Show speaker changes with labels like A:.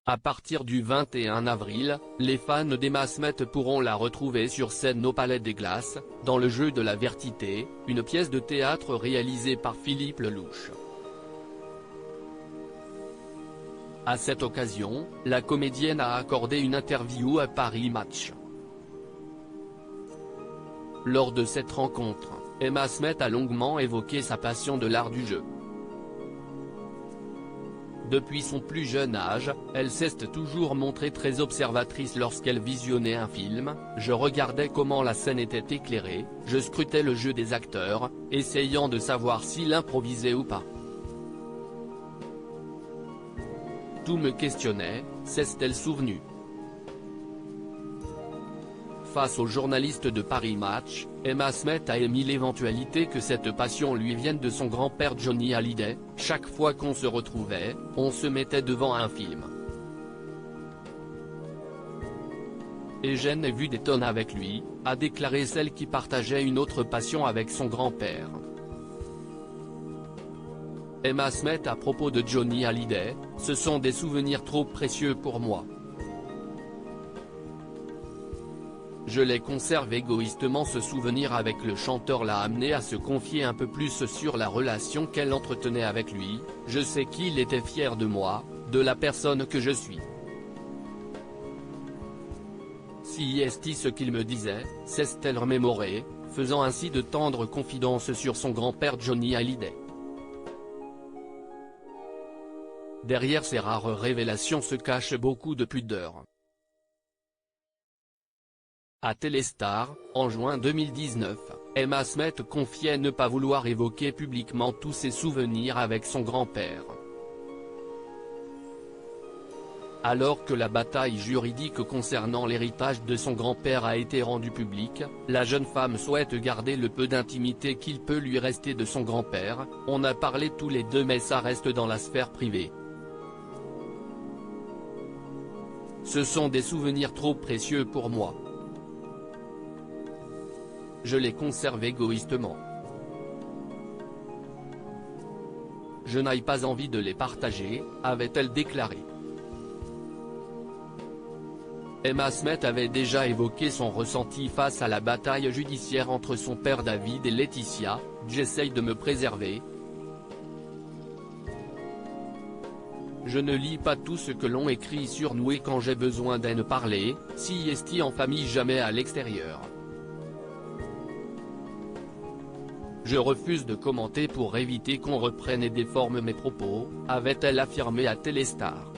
A: À partir du 21 avril, les fans d'Emma Smith pourront la retrouver sur scène au Palais des Glaces, dans Le Jeu de la Verticité, une pièce de théâtre réalisée par Philippe Lelouch. À cette occasion, la comédienne a accordé une interview à Paris Match. Lors de cette rencontre, Emma Smith a longuement évoqué sa passion de l'art du jeu. Depuis son plus jeune âge, elle s'est toujours montrée très observatrice lorsqu'elle visionnait un film. Je regardais comment la scène était éclairée, je scrutais le jeu des acteurs, essayant de savoir s'ils improvisaient ou pas. Tout me questionnait, s'est-elle souvenue. Face aux journalistes de Paris Match, Emma Smith a émis l'éventualité que cette passion lui vienne de son grand-père Johnny Hallyday. Chaque fois qu'on se retrouvait, on se mettait devant un film. Et j'en ai vu des tonnes avec lui, a déclaré celle qui partageait une autre passion avec son grand-père. Emma Smith à propos de Johnny Hallyday, ce sont des souvenirs trop précieux pour moi. Je les conserve égoïstement. Ce souvenir avec le chanteur l'a amené à se confier un peu plus sur la relation qu'elle entretenait avec lui. Je sais qu'il était fier de moi, de la personne que je suis. Si est ce qu'il me disait, s'est-elle remémorée, faisant ainsi de tendres confidences sur son grand-père Johnny Hallyday. Derrière ces rares révélations se cache beaucoup de pudeur. À Téléstar, en juin 2019, Emma Smith confiait ne pas vouloir évoquer publiquement tous ses souvenirs avec son grand-père. Alors que la bataille juridique concernant l'héritage de son grand-père a été rendue publique, la jeune femme souhaite garder le peu d'intimité qu'il peut lui rester de son grand-père. On a parlé tous les deux mais ça reste dans la sphère privée. Ce sont des souvenirs trop précieux pour moi. Je les conserve égoïstement. Je n'ai pas envie de les partager, avait-elle déclaré. Emma Smith avait déjà évoqué son ressenti face à la bataille judiciaire entre son père David et Laetitia. J'essaye de me préserver. Je ne lis pas tout ce que l'on écrit sur nous et quand j'ai besoin d'en parler, si est en famille jamais à l'extérieur. Je refuse de commenter pour éviter qu'on reprenne et déforme mes propos, avait-elle affirmé à Téléstar.